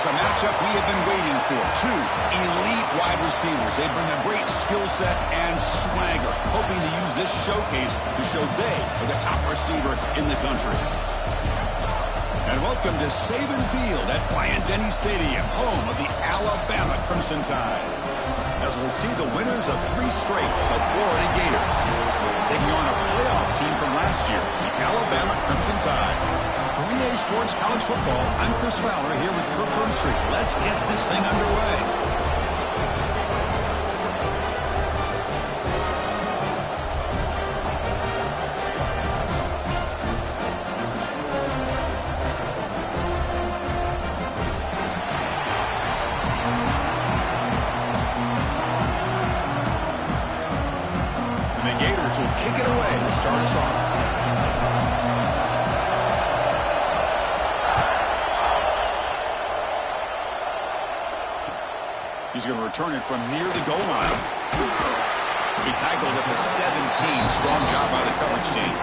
a matchup we have been waiting for. Two elite wide receivers. They bring a great skill set and swagger, hoping to use this showcase to show they are the top receiver in the country. And welcome to Saban Field at Bryant-Denny Stadium, home of the Alabama Crimson Tide. As we'll see the winners of 3 straight, the Florida Gators, taking on a playoff team from last year, the Alabama Crimson Tide. 3A Sports College Football, I'm Chris Fowler here with Kirk Herbstreit. Let's get this thing underway. Will kick it away to start us off. He's going to return it from near the goal line. He tackled at the 17. Strong job by the coverage team.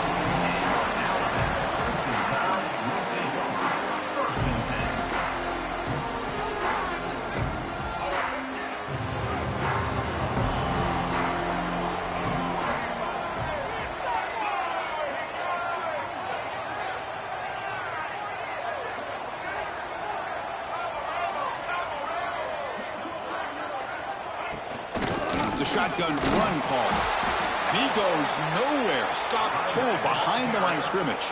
The shotgun run call. And he goes nowhere. Stop cold behind the line of scrimmage.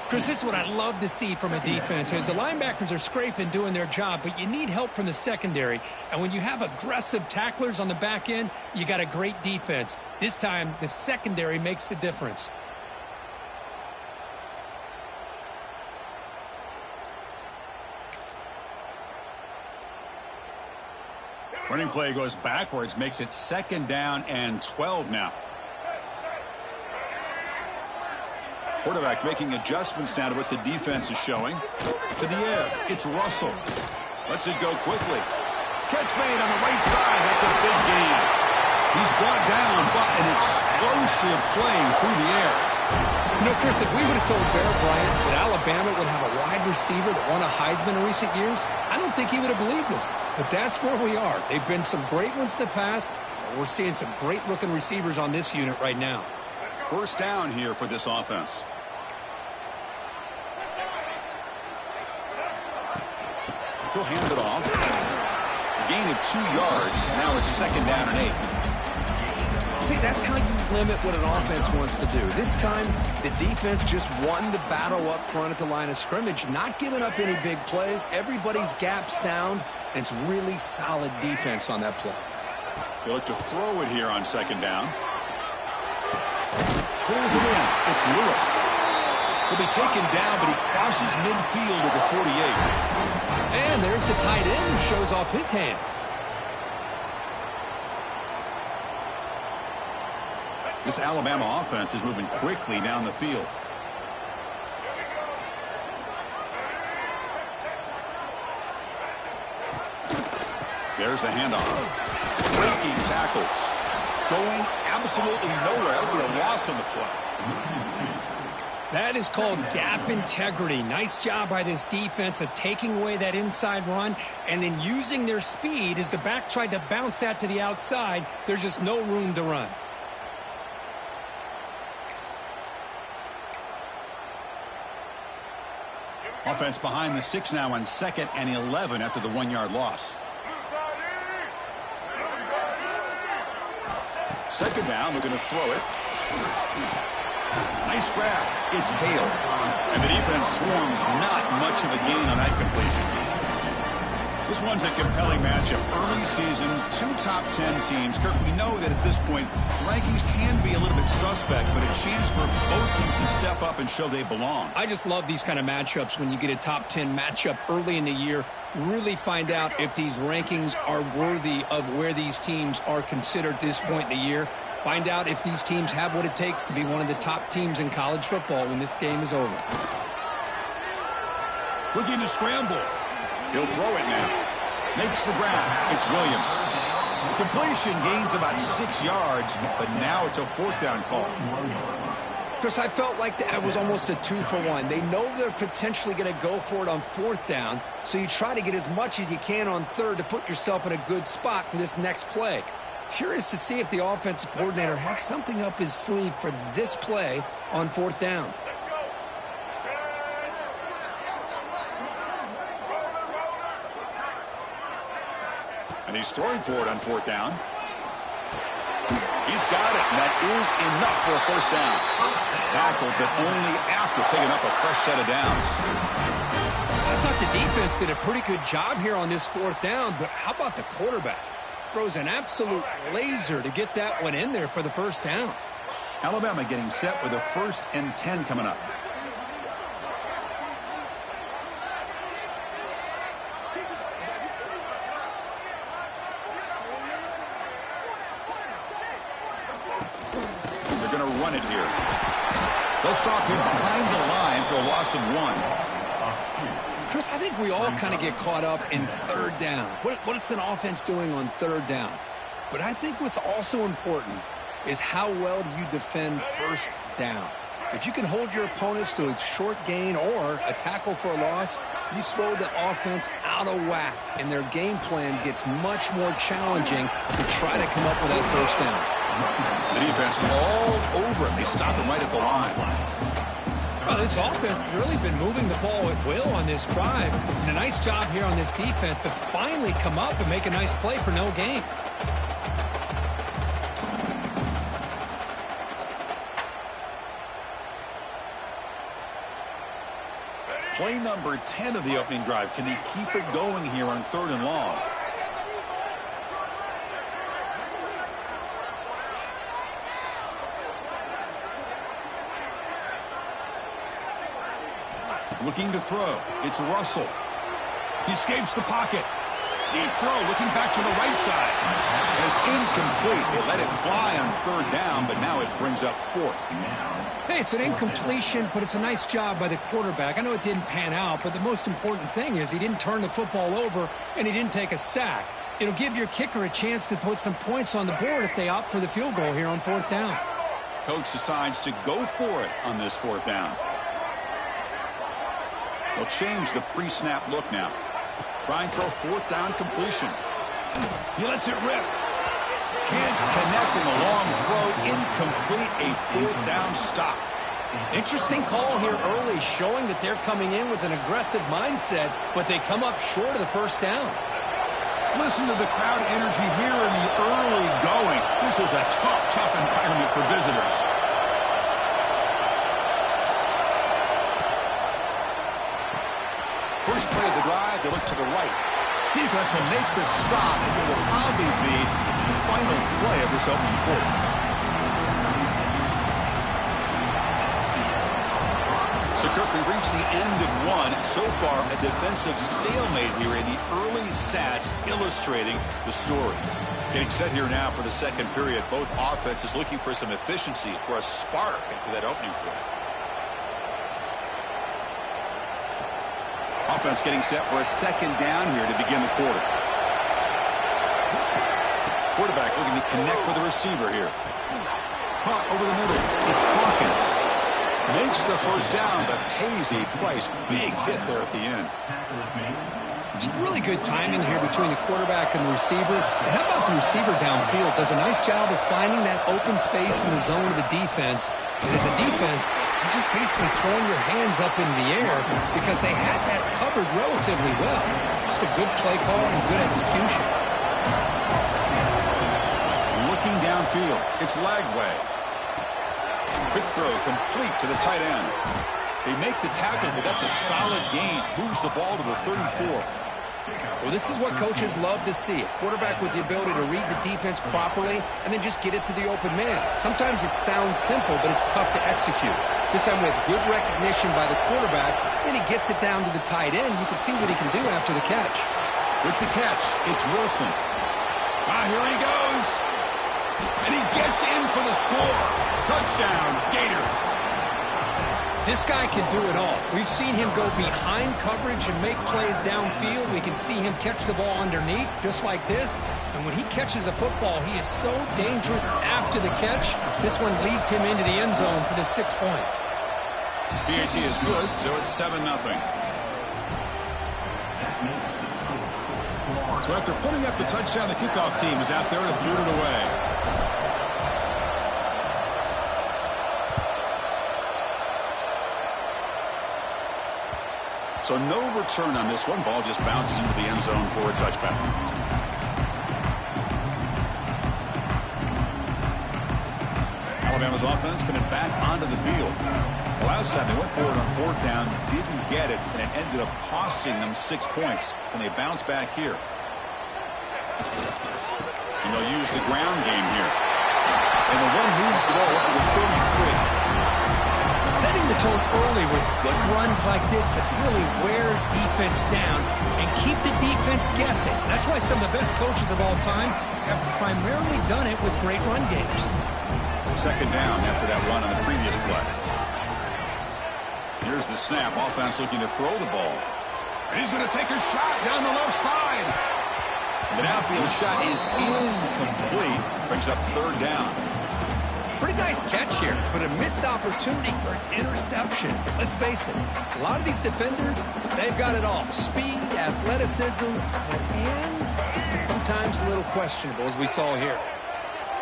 Chris, this is what I love to see from a defense is the linebackers are scraping, doing their job, but you need help from the secondary. And when you have aggressive tacklers on the back end, you got a great defense. This time, the secondary makes the difference. Running play goes backwards, makes it 2nd down and 12 now. Quarterback making adjustments now to what the defense is showing. To the air, it's Russell. Lets it go quickly. Catch made on the right side. That's a big gain. He's brought down, but an explosive play through the air. You know, Chris, if we would have told Bear Bryant that Alabama would have a wide receiver that won a Heisman in recent years, I don't think he would have believed us. But that's where we are. They've been some great ones in the past. We're seeing some great-looking receivers on this unit right now. 1st down here for this offense. He'll hand it off. A gain of 2 yards. Now it's 2nd down and 8. See, that's how you limit what an offense wants to do. This time, the defense just won the battle up front at the line of scrimmage, not giving up any big plays. Everybody's gap sound, and it's really solid defense on that play. They look to throw it here on 2nd down. Pulls it in. It's Lewis. He'll be taken down, but he crosses midfield at the 48. And there's the tight end who shows off his hands. This Alabama offense is moving quickly down the field. There's the handoff. Breaking tackles. Going absolutely nowhere. That would be a loss on the play. That is called gap integrity. Nice job by this defense of taking away that inside run and then using their speed as the back tried to bounce that to the outside. There's just no room to run. Offense behind the 6 now on 2nd and 11 after the 1-yard loss. 2nd down, they're going to throw it. Nice grab. It's Hale. And the defense swarms. Not much of a gain on that completion. This one's a compelling matchup. Early season, 2 top 10 teams. Kirk, we know that at this point, rankings can be a little bit suspect, but a chance for both teams to step up and show they belong. I just love these kind of matchups when you get a top 10 matchup early in the year. Really find out if these rankings are worthy of where these teams are considered at this point in the year. Find out if these teams have what it takes to be one of the top teams in college football when this game is over. Looking to scramble. He'll throw it now. Makes the grab. It's Williams. Completion gains about 6 yards, but now it's a 4th down call. Chris, I felt like that was almost a 2-for-1. They know they're potentially going to go for it on 4th down, so you try to get as much as you can on 3rd to put yourself in a good spot for this next play. Curious to see if the offensive coordinator had something up his sleeve for this play on 4th down. And he's throwing for it on 4th down. He's got it, and that is enough for a 1st down. Tackled, but only after picking up a fresh set of downs. I thought the defense did a pretty good job here on this 4th down, but how about the quarterback? Throws an absolute laser to get that one in there for the 1st down. Alabama getting set with a 1st and 10 coming up. They're going to run it here. They'll stop him behind the line for a loss of 1. Chris, I think we all kind of get caught up in 3rd down. What's an offense doing on 3rd down? But I think what's also important is how well do you defend 1st down. If you can hold your opponents to a short gain or a tackle for a loss, you throw the offense out of whack, and their game plan gets much more challenging to try to come up with that 1st down. The defense all over it. They stop him right at the line. Well, this offense has really been moving the ball at will on this drive. And a nice job here on this defense to finally come up and make a nice play for no gain. Play number 10 of the opening drive. Can he keep it going here on 3rd and long? Looking to throw. It's Russell. He escapes the pocket. Deep throw, looking back to the right side. And it's incomplete. They let it fly on 3rd down, but now it brings up 4th. Hey, it's an incompletion, but it's a nice job by the quarterback. I know it didn't pan out, but the most important thing is he didn't turn the football over and he didn't take a sack. It'll give your kicker a chance to put some points on the board if they opt for the field goal here on 4th down. Coach decides to go for it on this 4th down. They'll change the pre-snap look now. Trying for a 4th down completion. He lets it rip. Can't connect in the long throw. Incomplete. A 4th down stop. Interesting call here early, showing that they're coming in with an aggressive mindset, but they come up short of the 1st down. Listen to the crowd energy here in the early going. This is a tough environment for visitors. First play of the drive, they look to the right. Defense will make the stop, and it will probably be the final play of this opening quarter. So, Kirk, we reached the end of one. So far, a defensive stalemate here in the early stats illustrating the story. Getting set here now for the 2nd period. Both offenses looking for some efficiency, for a spark into that opening quarter. Offense getting set for a 2nd down here to begin the quarter. Quarterback looking to connect with the receiver here. Caught over the middle. It's Hawkins. Makes the 1st down, but pays a price. Big hit there at the end. It's really good timing here between the quarterback and the receiver. And how about the receiver downfield? Does a nice job of finding that open space in the zone of the defense. And as a defense, you're just basically throwing your hands up in the air because they had that covered relatively well. Just a good play call and good execution. Looking downfield, it's Lagway. Quick throw complete to the tight end. They make the tackle, but that's a solid gain. Moves the ball to the 34. Well, this is what coaches love to see. A quarterback with the ability to read the defense properly and then just get it to the open man. Sometimes it sounds simple, but it's tough to execute. This time with good recognition by the quarterback, then he gets it down to the tight end. You can see what he can do after the catch. With the catch, it's Wilson. Here he goes. And he gets in for the score. Touchdown, Gators. This guy can do it all. We've seen him go behind coverage and make plays downfield. We can see him catch the ball underneath, just like this. And when he catches a football, he is so dangerous after the catch. This one leads him into the end zone for the 6 points. PAT is good, so it's 7-0. So after putting up the touchdown, the kickoff team is out there to boot it away. So no return on this one. Ball just bounces into the end zone for a touchback. Alabama's offense coming back onto the field. The last time they went forward on 4th down, didn't get it, and it ended up costing them 6 points. And they bounce back here. And they'll use the ground game here. And the one moves the ball up to the 33. Setting the tone early with good runs like this can really wear defense down and keep the defense guessing. That's why some of the best coaches of all time have primarily done it with great run games. 2nd down after that run on the previous play. Here's the snap. Offense looking to throw the ball. And he's going to take a shot down the left side. The downfield shot is incomplete. Brings up 3rd down. Pretty nice catch here, but a missed opportunity for an interception. Let's face it, a lot of these defenders, they've got it all. Speed, athleticism, but hands, sometimes a little questionable, as we saw here.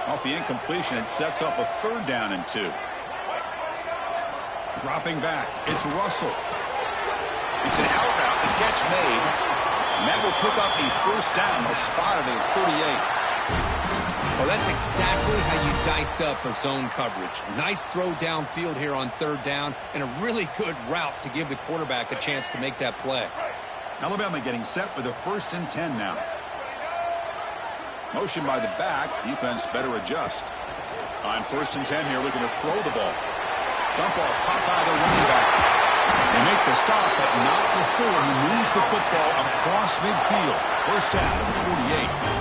Off the incompletion, it sets up a 3rd down and 2. Dropping back, it's Russell. It's an out route, the catch made. And that will pick up a 1st down, a spot at the 38. Well, that's exactly how you dice up a zone coverage. Nice throw downfield here on 3rd down, and a really good route to give the quarterback a chance to make that play. Alabama getting set with a 1st and 10 now. Motion by the back. Defense better adjust. On 1st and 10 here, looking to throw the ball. Dump off, caught by the running back. They make the stop, but not before he moves the football across midfield. 1st down at the 48.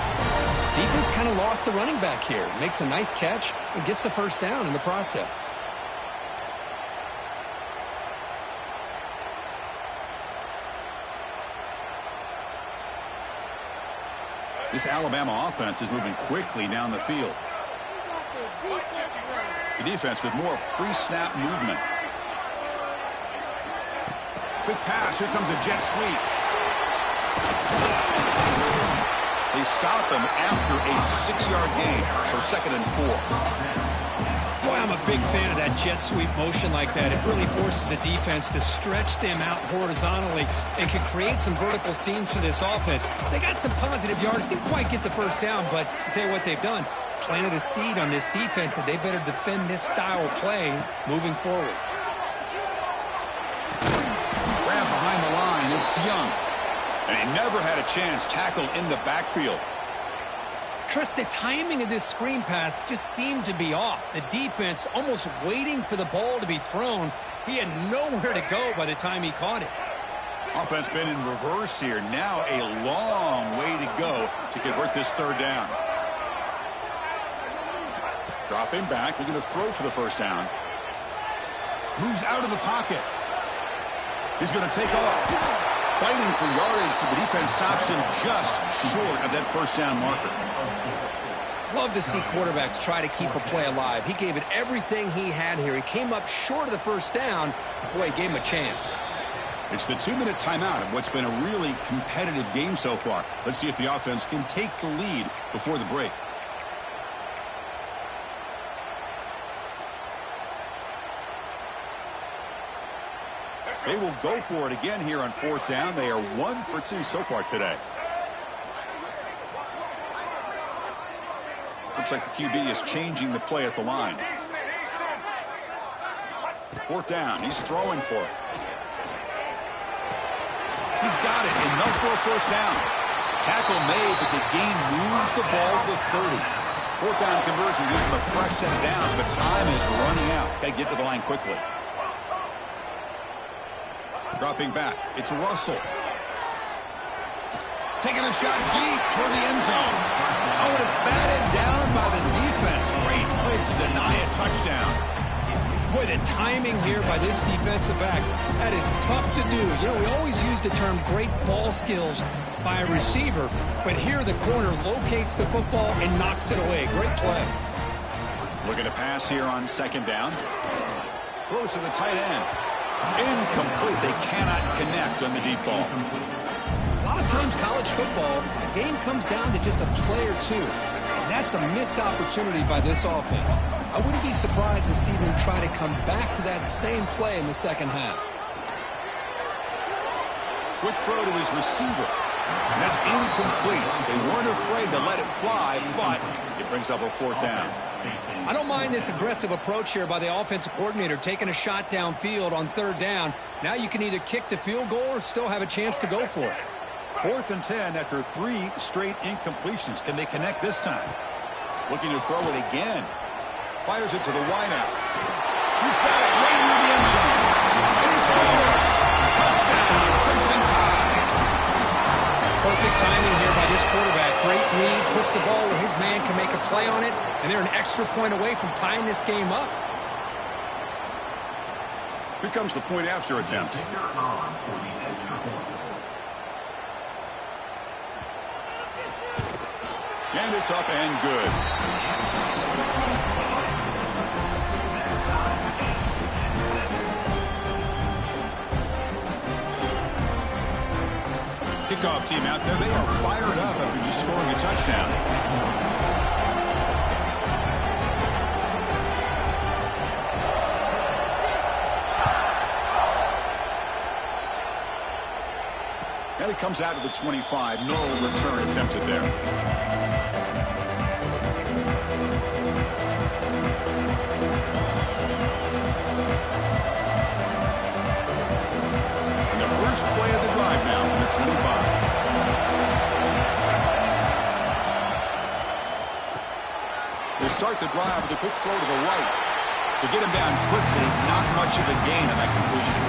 Defense kind of lost the running back here. Makes a nice catch and gets the 1st down in the process. This Alabama offense is moving quickly down the field. The defense with more pre-snap movement. Quick pass. Here comes a jet sweep. They stop him after a 6-yard gain. So 2nd and 4. Boy, I'm a big fan of that jet sweep motion like that. It really forces the defense to stretch them out horizontally and can create some vertical seams for this offense. They got some positive yards. Didn't quite get the 1st down, but I'll tell you what they've done. Planted a seed on this defense, and they better defend this style of play moving forward. Grab behind the line. It's Young. And he never had a chance tackled in the backfield. Chris, the timing of this screen pass just seemed to be off. The defense almost waiting for the ball to be thrown. He had nowhere to go by the time he caught it. Offense been in reverse here. Now a long way to go to convert this 3rd down. Dropping back. Looking to throw for the 1st down. Moves out of the pocket. He's going to take off. Fighting for yardage, but the defense stops him just short of that 1st down marker. Love to see quarterbacks try to keep a play alive. He gave it everything he had here. He came up short of the 1st down. Boy, he gave him a chance. It's the 2-minute timeout of what's been a really competitive game so far. Let's see if the offense can take the lead before the break. They will go for it again here on 4th down. They are 1 for 2 so far today. Looks like the QB is changing the play at the line. 4th down. He's throwing for it. He's got it. Enough for a 1st down. Tackle made, but the gain moves the ball to 30. 4th down conversion gives him a fresh set of downs, but time is running out. Got to get to the line quickly. Dropping back. It's Russell. Taking a shot deep toward the end zone. Oh, and it's batted down by the defense. Great play to deny a touchdown. Boy, the timing here by this defensive back, that is tough to do. You know, we always use the term great ball skills by a receiver, but here the corner locates the football and knocks it away. Great play. Looking to pass here on second down. Throws to the tight end. Incomplete. They cannot connect on the deep ball. A lot of times college football, the game comes down to just a play or two. And that's a missed opportunity by this offense. I wouldn't be surprised to see them try to come back to that same play in the second half. Quick throw to his receiver. And that's incomplete. They weren't afraid to let it fly, but it brings up a fourth down. I don't mind this aggressive approach here by the offensive coordinator, taking a shot downfield on third down. Now you can either kick the field goal or still have a chance to go for it. 4th and 10 after 3 straight incompletions. Can they connect this time? Looking to throw it again. Fires it to the wideout. He's got it right near the end zone. And he scores. Touchdown, Crimson Tide. Perfect timing here by this quarterback. Great read, puts the ball where his man can make a play on it, and they're an extra point away from tying this game up. Here comes the point after attempt. And it's up and good. Kickoff team out there. They are fired up after just scoring a touchdown. And it comes out to the 25. No return attempted there. First play of the drive now from the 25. They start the drive with a quick throw to the right. To get him down quickly, not much of a gain on that completion.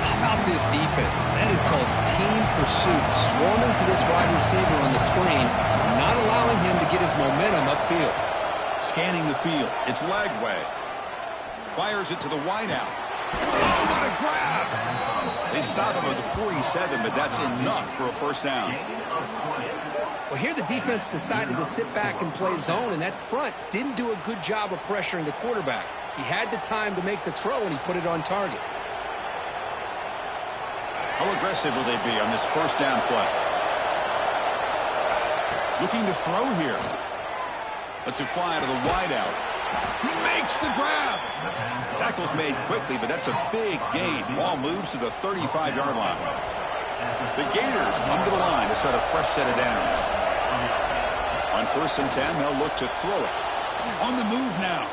How about this defense? That is called team pursuit. Swarming to this wide receiver on the screen, not allowing him to get his momentum upfield. Scanning the field. It's leg way. Fires it to the wideout. Oh, what a grab! They stop him at the 47, but that's enough for a first down. Well, here the defense decided to sit back and play zone, and that front didn't do a good job of pressuring the quarterback. He had the time to make the throw, and he put it on target. How aggressive will they be on this first down play? Looking to throw here. Lets it fly to the wideout. He makes the grab. Tackle's made quickly, but that's a big gain. Ball moves to the 35-yard line. The Gators come to the line to set a fresh set of downs. On 1st and 10, they'll look to throw it. On the move now.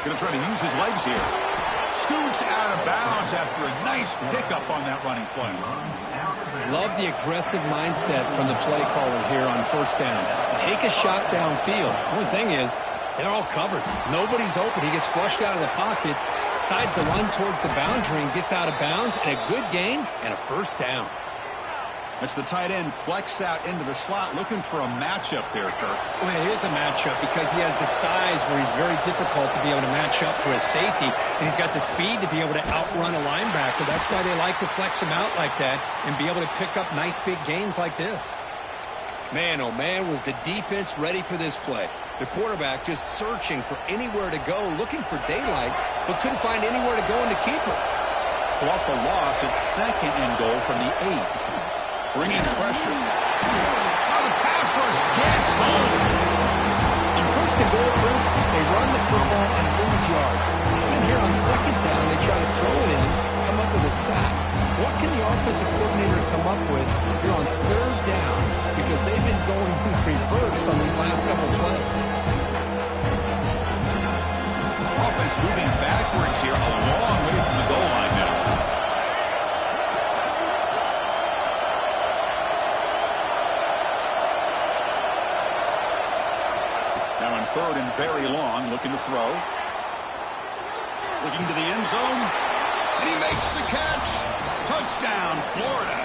Going to try to use his legs here. Scoots out of bounds after a nice pickup on that running play. Love the aggressive mindset from the play caller here on 1st down. Take a shot downfield. One thing is, they're all covered. Nobody's open. He gets flushed out of the pocket, decides to run towards the boundary and gets out of bounds, and a good gain and a first down. That's the tight end flexed out into the slot, looking for a matchup there, Kirk. Well, it is a matchup because he has the size where he's very difficult to be able to match up for his safety, and he's got the speed to be able to outrun a linebacker. That's why they like to flex him out like that and be able to pick up nice big gains like this. Man, oh man, was the defense ready for this play. The quarterback just searching for anywhere to go, looking for daylight, but couldn't find anywhere to go in the keeper. So off the loss, it's 2nd and goal from the 8. Bringing pressure. Now the pass rush gets home. On 1st and goal, Chris, they run the football and lose yards. Then here on 2nd down, they try to throw it in, come up with a sack. What can the offensive coordinator come up with here on 3rd down? Because they've been going in reverse on these last couple of plays. Offense moving backwards here, a long way from the goal line now. Now on 3rd and very long, looking to throw. Looking to the end zone. And he makes the catch. Touchdown, Florida.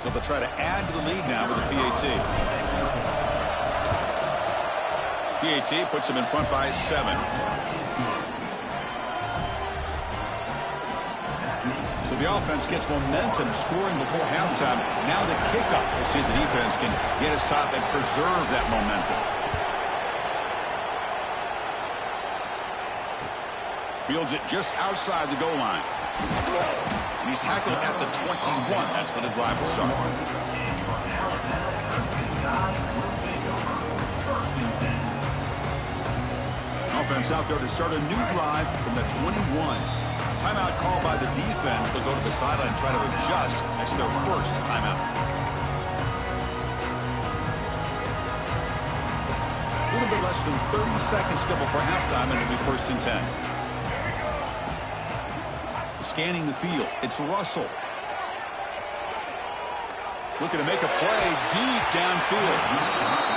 so they'll try to add to the lead now with a PAT. PAT puts them in front by 7. So the offense gets momentum scoring before halftime. Now the kickoff. We'll see if the defense can get his top and preserve that momentum. Fields it just outside the goal line. And he's tackled at the 21. That's where the drive will start. Offense out there to start a new drive from the 21. Timeout called by the defense. They'll go to the sideline and try to adjust. That's their first timeout. A little bit less than 30 seconds to go before halftime, and it'll be 1st and 10. Scanning the field. It's Russell. Looking to make a play deep downfield.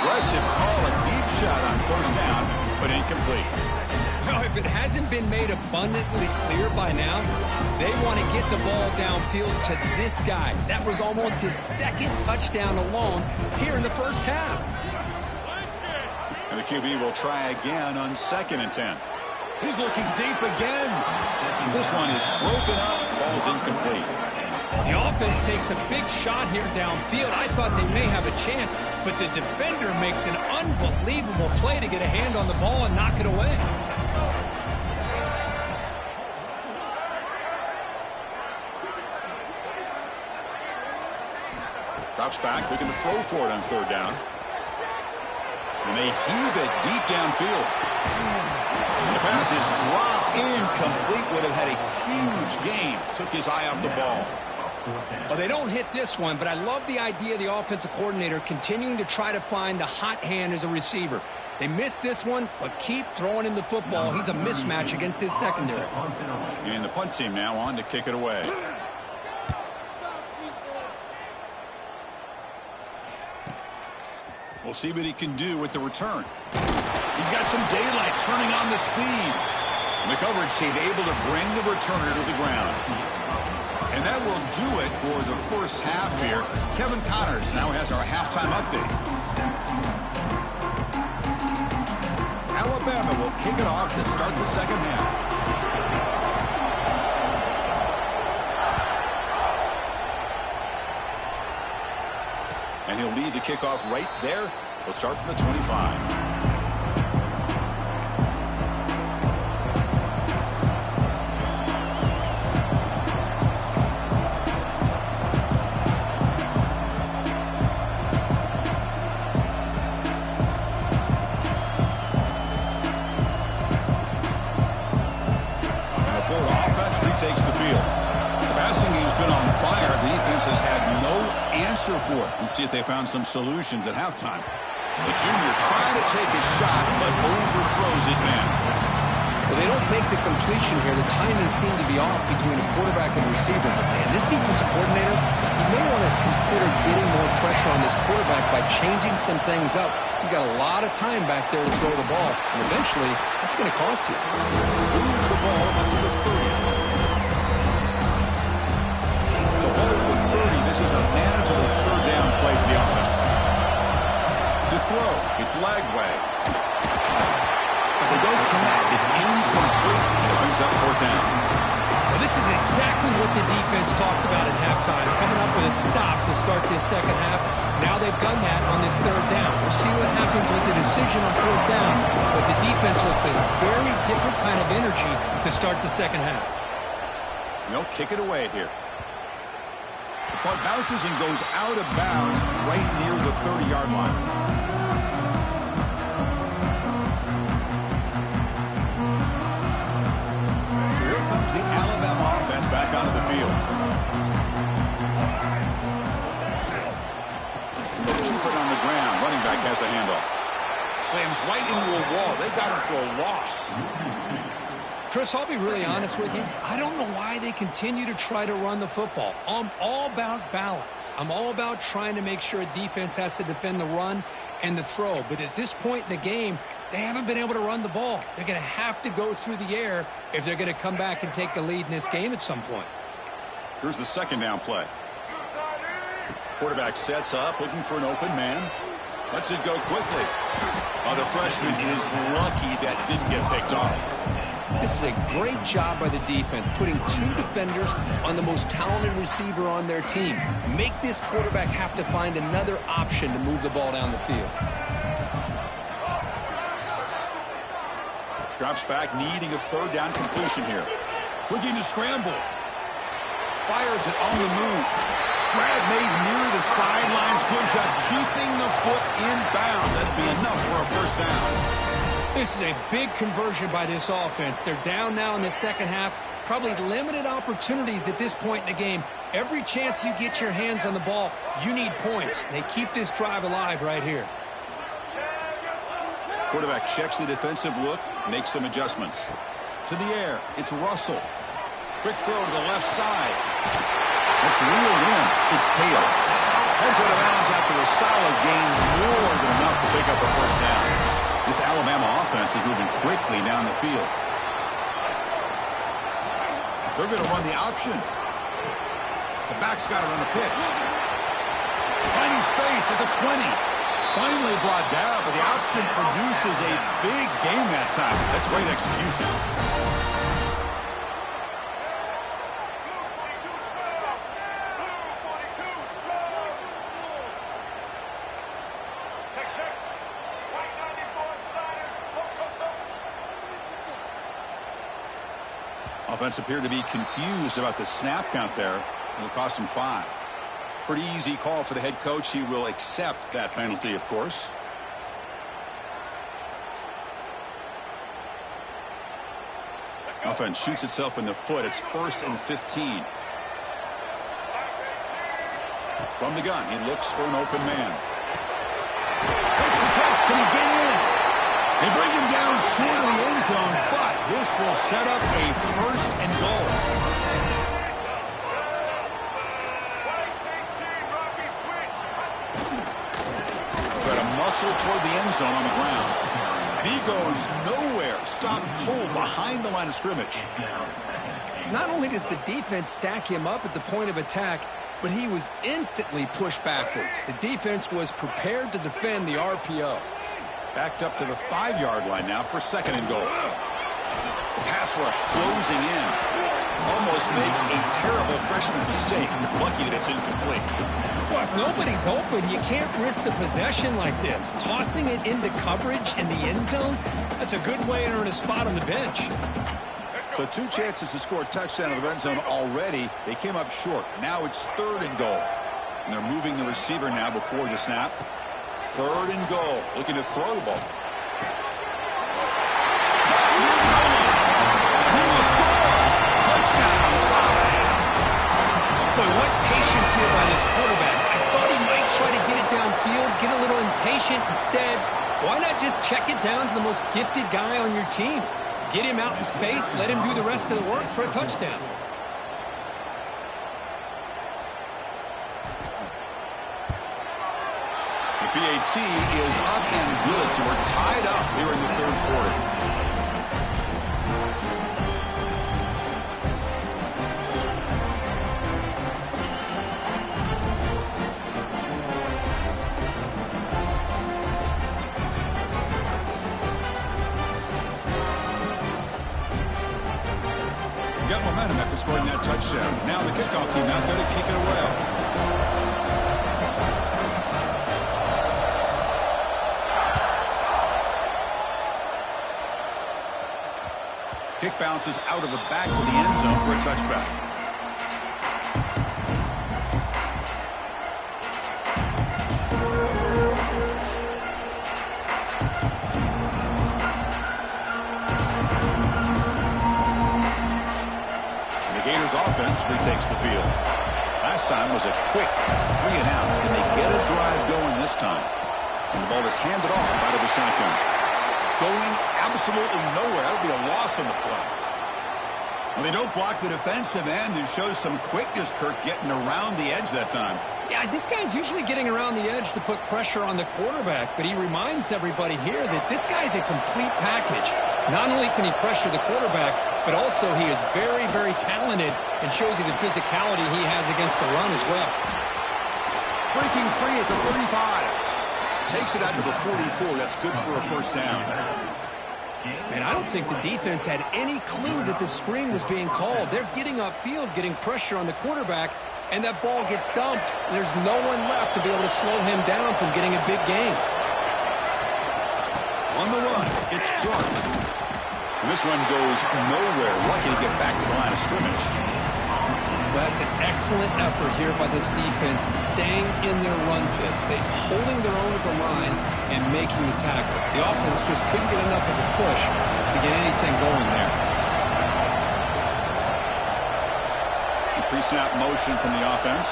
Aggressive call, a deep shot on 1st down, but incomplete. Well, if it hasn't been made abundantly clear by now, they want to get the ball downfield to this guy. That was almost his 2nd touchdown alone here in the 1st half. And the QB will try again on 2nd and 10. He's looking deep again. This one is broken up. Ball's incomplete. The offense takes a big shot here downfield. I thought they may have a chance, but the defender makes an unbelievable play to get a hand on the ball and knock it away. Drops back, looking to throw for it on 3rd down. And they heave it deep downfield. And the pass is dropped incomplete. Would have had a huge gain. Took his eye off the ball. Well, they don't hit this one, but I love the idea of the offensive coordinator continuing to try to find the hot hand as a receiver. They missed this one, but keep throwing him the football. He's a mismatch against his secondary. And the punt team now on to kick it away. We'll see what he can do with the return. He's got some daylight turning on the speed. And the coverage team able to bring the returner to the ground. And that will do it for the 1st half here. Kevin Connors now has our halftime update. Alabama will kick it off to start the 2nd half. And he'll lead the kickoff right there. We'll start from the 25. Takes the field. The passing game's been on fire. The defense has had no answer for it. Let's see if they found some solutions at halftime. The junior trying to take a shot, but overthrows his man. Well, they don't make the completion here. The timing seemed to be off between the quarterback and the receiver. But, man, this defensive coordinator, he may want to consider getting more pressure on this quarterback by changing some things up. He's got a lot of time back there to throw the ball. And eventually, that's going to cost you. Moves the ball up to the 30. So ball to the 30. This is a manageable 3rd down play for the offense. To throw, it's leg way. But they don't connect. It's incomplete, and it brings up 4th down. Well, this is exactly what the defense talked about at halftime, coming up with a stop to start this 2nd half. Now they've done that on this 3rd down. We'll see what happens with the decision on 4th down, but the defense looks like a very different kind of energy to start the 2nd half. They'll kick it away here. The punt bounces and goes out of bounds right near the 30-yard line. So here comes the Alabama offense back onto the field. They'll keep it on the ground. Running back has the handoff. Slams right into a wall. They've got him for a loss. Chris, I'll be really honest with you. I don't know why they continue to try to run the football. I'm all about balance. I'm all about trying to make sure a defense has to defend the run and the throw. But at this point in the game, they haven't been able to run the ball. They're going to have to go through the air if they're going to come back and take the lead in this game at some point. Here's the 2nd down play. Quarterback sets up, looking for an open man. Lets it go quickly. The freshman is lucky that didn't get picked off. This is a great job by the defense, putting two defenders on the most talented receiver on their team. Make this quarterback have to find another option to move the ball down the field. Drops back, needing a third down completion here. Looking to scramble. Fires it on the move. Grab made near the sidelines. Good job keeping the foot in bounds. That'd be enough for a first down. This is a big conversion by this offense. They're down now in the second half. Probably limited opportunities at this point in the game. Every chance you get your hands on the ball, you need points. They keep this drive alive right here. Quarterback checks the defensive look, makes some adjustments. To the air, it's Russell. Quick throw to the left side. That's reeled in. It's Hale. Heads out of bounds after a solid gain, more than enough to pick up a first down. This Alabama offense is moving quickly down the field. They're going to run the option. The back's got to run the pitch. Finding space at the 20. Finally brought down, but the option produces a big gain that time. That's great execution. Offense appeared to be confused about the snap count there. It'll cost him 5. Pretty easy call for the head coach. He will accept that penalty, of course. Offense shoots itself in the foot. It's 1st and 15. From the gun, he looks for an open man. Takes the catch. Can he get in? They bring him down short of the end zone, but this will set up a 1st and goal. Try to muscle toward the end zone on the ground. And he goes nowhere. Stop cold behind the line of scrimmage. Not only does the defense stack him up at the point of attack, but he was instantly pushed backwards. The defense was prepared to defend the RPO. Backed up to the 5-yard line now for 2nd and goal. The pass rush closing in. Almost makes a terrible freshman mistake. Lucky that it's incomplete. Well, if nobody's open, you can't risk the possession like this. Tossing it into coverage in the end zone, that's a good way to earn a spot on the bench. So 2 chances to score a touchdown in the red zone already. They came up short. Now it's 3rd and goal. And they're moving the receiver now before the snap. 3rd and goal. Looking to throw the ball. He will score. Touchdown tie. Boy, what patience here by this quarterback. I thought he might try to get it downfield, get a little impatient. Instead, why not just check it down to the most gifted guy on your team? Get him out in space, let him do the rest of the work for a touchdown. The PAT is up and good, so we're tied up here in the 3rd quarter. Got momentum after scoring that touchdown. Now the kickoff team out there to kick it away. Kick bounces out of the back of the end zone for a touchback. The Gators offense retakes the field. Last time was a quick 3 and out, and they get a drive going this time. And the ball is handed off out of the shotgun. Going absolutely nowhere. That'll be a loss on the play. Well, they don't block the defensive end and shows some quickness, Kirk, getting around the edge that time. Yeah, this guy's usually getting around the edge to put pressure on the quarterback, but he reminds everybody here that this guy's a complete package. Not only can he pressure the quarterback, but also he is very, very talented and shows you the physicality he has against the run as well. Breaking free at the 35. Takes it out to the 44. That's good for a first down. Man, I don't think the defense had any clue that the screen was being called. They're getting upfield, getting pressure on the quarterback, and that ball gets dumped. There's no one left to be able to slow him down from getting a big gain. On the run, it's Clark. And this one goes nowhere. Lucky to get back to the line of scrimmage. Well, that's an excellent effort here by this defense, staying in their run fits. They're holding their own at the line and making the tackle. The offense just couldn't get enough of a push to get anything going there. Pre-snap motion from the offense.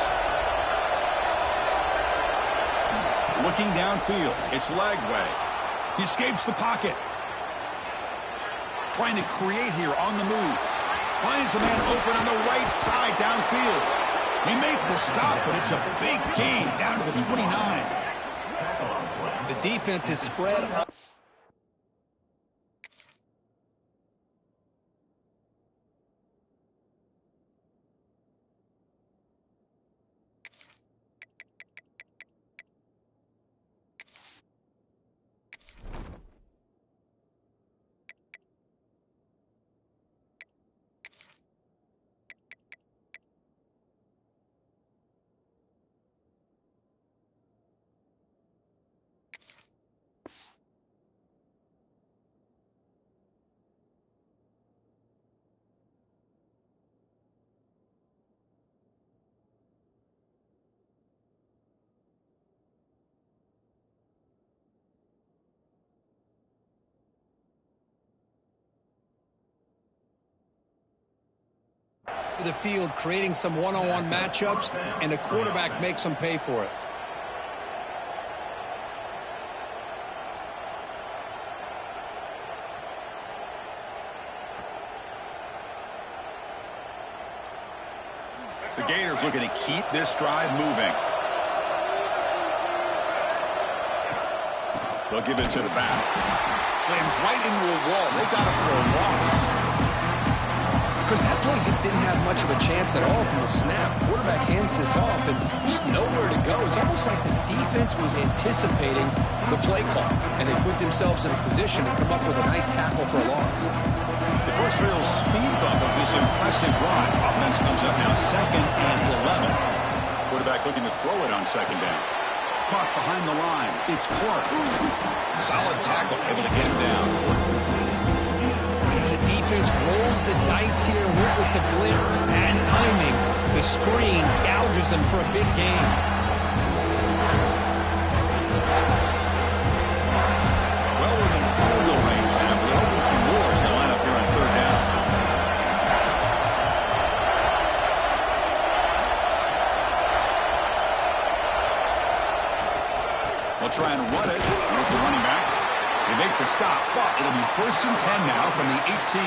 Looking downfield, it's Lagway. He escapes the pocket. Trying to create here on the move. Finds a man open on the right side downfield. He made the stop, but it's a big gain down to the 29. The defense is spread up. The field, creating some one-on-one matchups, and the quarterback makes them pay for it. The Gators looking to keep this drive moving. They'll give it to the back. Slams right into a wall. They got him for a loss. Chris, that play just didn't have much of a chance at all from the snap. Quarterback hands this off, and there's nowhere to go. It's almost like the defense was anticipating the play call, and they put themselves in a position to come up with a nice tackle for a loss. The first real speed bump of this impressive run. Offense comes up now 2nd and 11. Quarterback looking to throw it on 2nd down. Caught behind the line. It's Clark. Solid tackle, able to get him down. Defense rolls the dice here, went with the blitz, bad timing. The screen gouges them for a big gain. Well within field goal range now, but they're hoping for more as they line up here on 3rd down. They'll try and run it. There's the running back. They make the stop, but it'll be 1st and 10 now from the 18.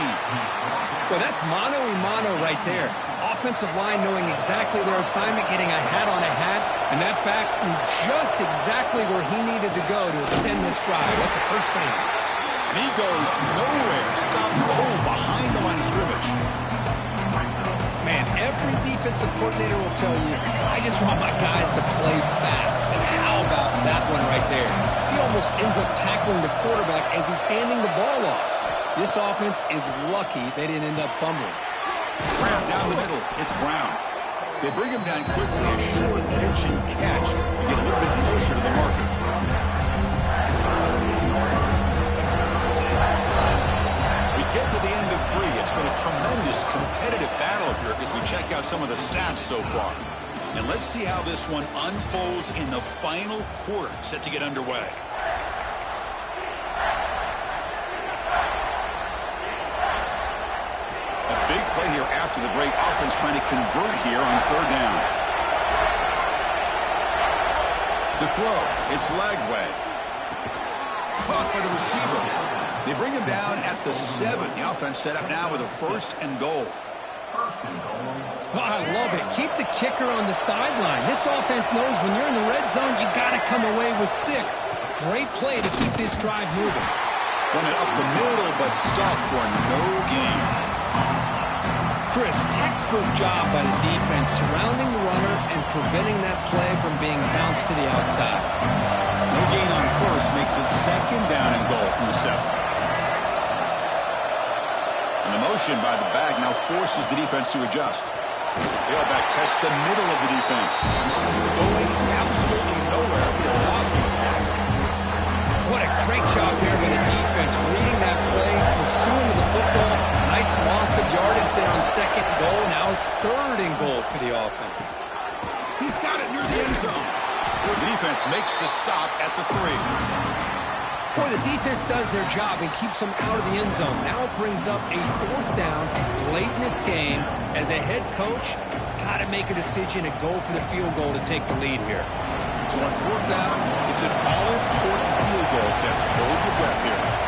Well, that's mano-a-mano right there. Offensive line knowing exactly their assignment, getting a hat on a hat, and that back threw just exactly where he needed to go to extend this drive. That's a first down. And he goes nowhere. Stopped cold behind the line of scrimmage. Man, every defensive coordinator will tell you, I just want my guys to play fast. And how about that one right there? He almost ends up tackling the quarterback as he's handing the ball off. This offense is lucky they didn't end up fumbling. Brown down the middle. It's Brown. They bring him down quickly. A short pitch and catch to get a little bit closer to the marker. We get to the end of 3. It's been a tremendous competitive battle here as we check out some of the stats so far. And let's see how this one unfolds in the final quarter, set to get underway. A big play here after the break. Offense trying to convert here on 3rd down. To throw, it's Lagway. Caught by the receiver. They bring him down at the 7. The offense set up now with a 1st and goal. Oh, I love it. Keep the kicker on the sideline. This offense knows when you're in the red zone, you got to come away with 6. Great play to keep this drive moving. Run it up the middle, but stuffed for no gain. Chris, textbook job by the defense surrounding the runner and preventing that play from being bounced to the outside. No gain on first makes it second down and goal from the 7. And the motion by the back now forces the defense to adjust. Tailback tests the middle of the defense. Going absolutely nowhere. Loss of back. What a great job here by the defense, reading that play, pursuing the football. Nice loss of yardage there on second and goal. Now it's third and goal for the offense. He's got it near the end zone. The defense makes the stop at the 3. Boy, the defense does their job and keeps them out of the end zone. Now it brings up a 4th down late in this game. As a head coach, got to make a decision and go for the field goal to take the lead here. So on 4th down, it's an all-important field goal. Except hold your breath here.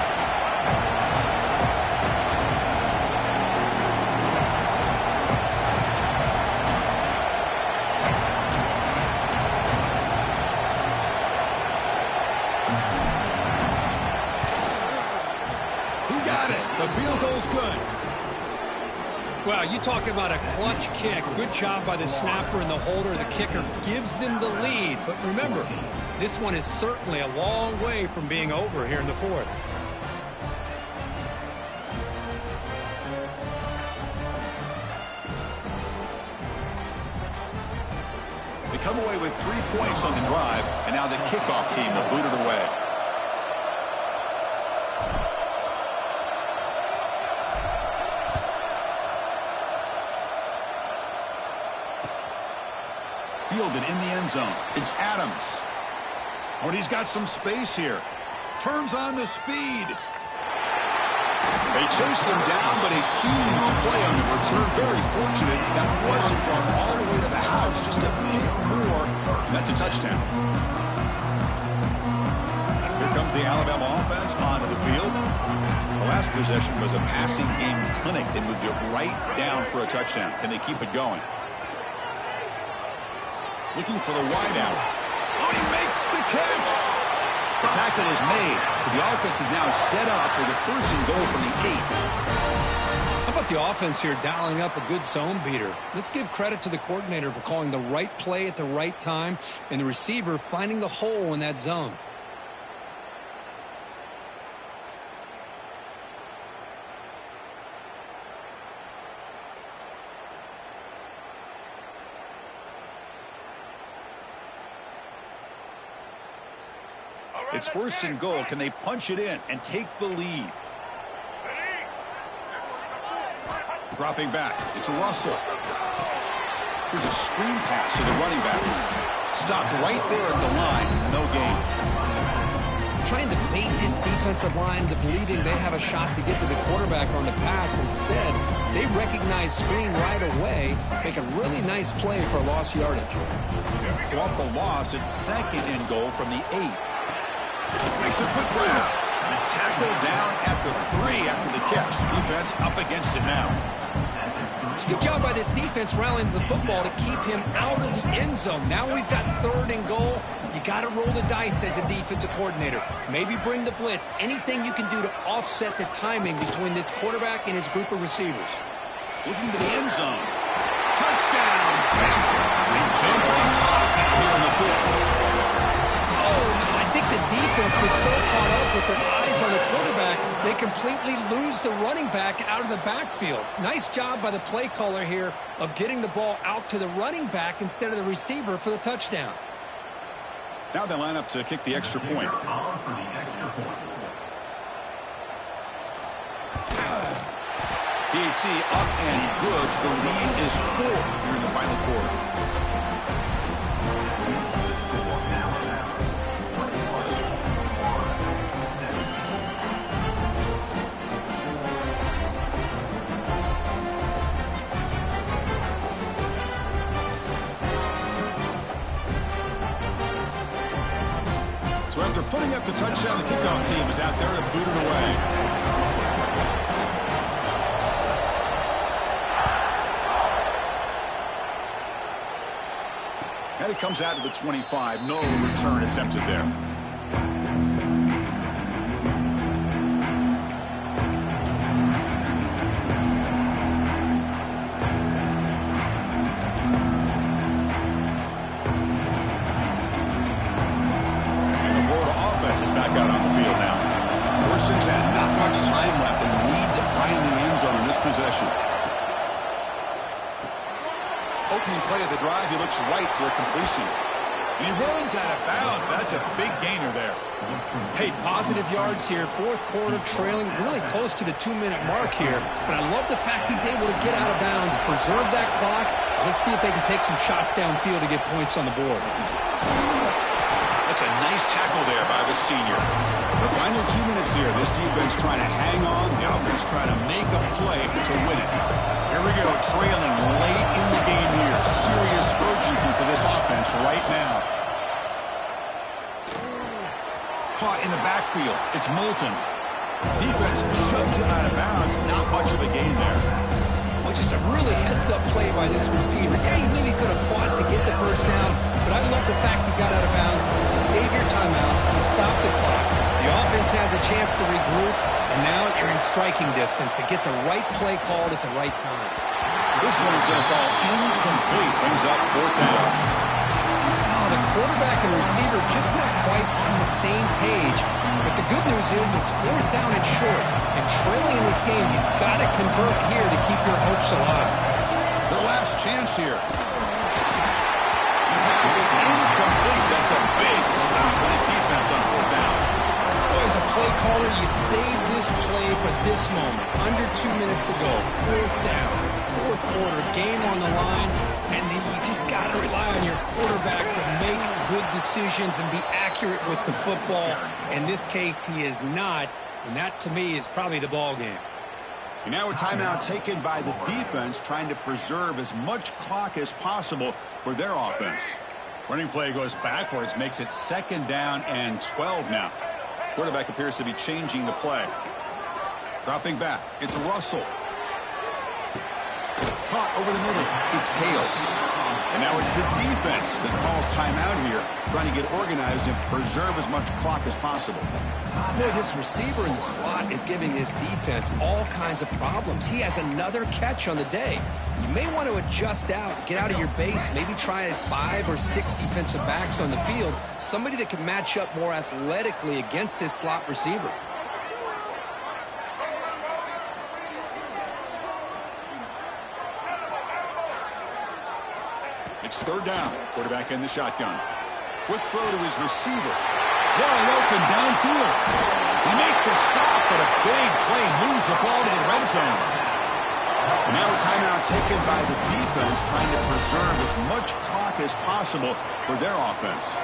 The field goal's good. Well, you talk about a clutch kick. Good job by the snapper and the holder. The kicker gives them the lead. But remember, this one is certainly a long way from being over here in the 4th. They come away with 3 points on the drive, and now the kickoff team will boot it away. Fielded in the end zone. It's Adams. Oh, and he's got some space here. Turns on the speed. They chase him down, but a huge play on the return. Very fortunate that wasn't run all the way to the house. Just a bit more. And that's a touchdown. Here comes the Alabama offense onto the field. The last possession was a passing game clinic. They moved it right down for a touchdown. Can they keep it going? Looking for the wideout. Oh, he makes the catch. The tackle is made. The offense is now set up with a 1st and goal from the 8. How about the offense here dialing up a good zone beater? Let's give credit to the coordinator for calling the right play at the right time and the receiver finding the hole in that zone. It's 1st and goal. Can they punch it in and take the lead? Dropping back. It's Russell. Here's a screen pass to the running back. Stopped right there at the line. No gain. Trying to bait this defensive line to believing they have a shot to get to the quarterback on the pass. Instead, they recognize screen right away, make a really nice play for lost yardage. So off the loss, it's 2nd and goal from the 8. Makes a quick grab. Tackled down at the 3 after the catch. Defense up against it now. It's a good job by this defense rallying the football to keep him out of the end zone. Now we've got 3rd and goal. You got to roll the dice as a defensive coordinator. Maybe bring the blitz. Anything you can do to offset the timing between this quarterback and his group of receivers. Looking to the end zone. Touchdown. They jump on top here in the 4th. I think the defense was so caught up with their eyes on the quarterback, they completely lose the running back out of the backfield. Nice job by the play caller here of getting the ball out to the running back instead of the receiver for the touchdown. Now they line up to kick the extra point. PAT up and good. The lead is 4 here in the final quarter. So after putting up the touchdown, the kickoff team is out there to boot it away. And it comes out to the 25. No return attempted there. possession. Opening play of the drive, he looks right for a completion. He runs out of bounds. That's a big gainer there. Hey, positive yards here. Fourth quarter, trailing really close to the 2-minute mark here. But I love the fact he's able to get out of bounds, preserve that clock. Let's see if they can take some shots downfield to get points on the board. That's a nice tackle there by the senior. The final 2 minutes here. This defense trying to hang on. The offense trying to make a play to win it. Here we go, trailing late in the game here. Serious urgency for this offense right now. Caught in the backfield. It's Moulton. Defense shoves him out of bounds. Not much of a gain there. Well, just a really heads-up play by this receiver. Yeah, he maybe could have fought to get the first down, but I love the fact he got out of bounds. You save your timeouts, you stop the clock. The offense has a chance to regroup, and now you're in striking distance to get the right play called at the right time. This one is going to fall incomplete. Brings up fourth down. Oh, the quarterback and receiver just not quite on the same page. But the good news is it's fourth down and short. And trailing in this game, you've got to convert here to keep your hopes alive. The last chance here. The pass is incomplete. That's a big stop for this defense on fourth down. Boy, as a play caller, you save this play for this moment. Under 2 minutes to go. Fourth down. Fourth quarter, game on the line. And then you just got to rely on your quarterback to make good decisions and be accurate with the football. In this case, he is not. And that, to me, is probably the ball game. And now a timeout taken by the defense, trying to preserve as much clock as possible for their offense. Running play goes backwards, makes it 2nd down and 12 now. Quarterback appears to be changing the play. Dropping back, it's Russell. Caught over the middle, it's Hale. And now it's the defense that calls timeout here, trying to get organized and preserve as much clock as possible. Boy, this receiver in the slot is giving this defense all kinds of problems. He has another catch on the day. You may want to adjust out, get out of your base, maybe try 5 or 6 defensive backs on the field, somebody that can match up more athletically against this slot receiver. It's 3rd down. Quarterback in the shotgun. Quick throw to his receiver. Wide open downfield. He makes the stop, but a big play moves the ball to the red zone. And now a timeout taken by the defense, trying to preserve as much clock as possible for their offense.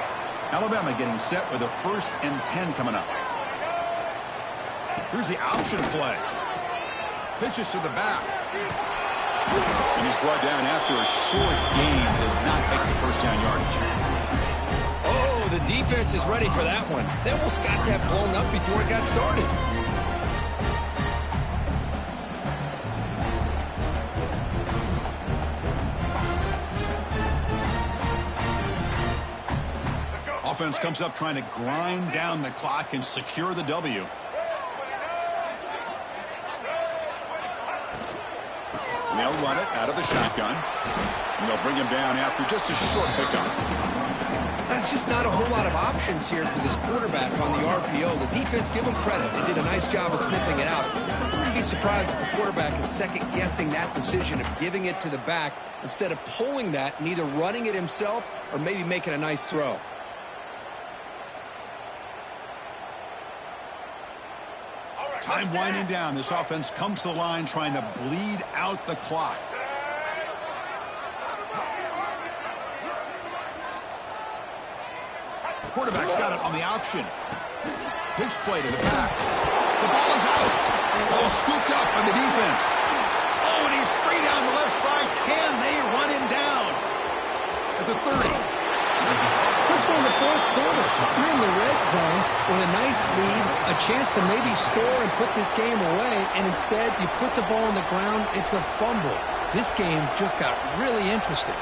Alabama getting set with a 1st and 10 coming up. Here's the option play. Pitches to the back. And he's brought down after a short gain. Does not make the 1st down yardage. Oh, the defense is ready for that one. They almost got that blown up before it got started. Offense comes up trying to grind down the clock and secure the W. They'll run it out of the shotgun. And they'll bring him down after just a short pickup. That's just not a whole lot of options here for this quarterback on the RPO. The defense, give them credit. They did a nice job of sniffing it out. I'd be surprised if the quarterback is second-guessing that decision of giving it to the back instead of pulling that and either running it himself or maybe making a nice throw. Time winding down. This offense comes to the line trying to bleed out the clock. Quarterback's got it on the option. Pitch play to the back. The ball is out. Ball scooped up by the defense. Oh, and he's free down the left side. Can they run him down? At the 30. First one in the 4th quarter. You're in the red zone with a nice lead, a chance to maybe score and put this game away, and instead you put the ball on the ground. It's a fumble. This game just got really interesting.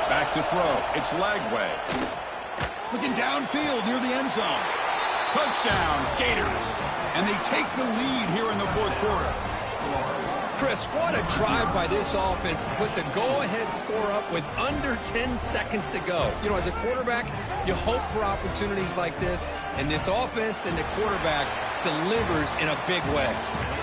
Back to throw. It's Lagway. Looking downfield near the end zone. Touchdown, Gators. And they take the lead here in the 4th quarter. Chris, what a drive by this offense to put the go-ahead score up with under 10 seconds to go. You know, as a quarterback, you hope for opportunities like this, and this offense and the quarterback delivers in a big way.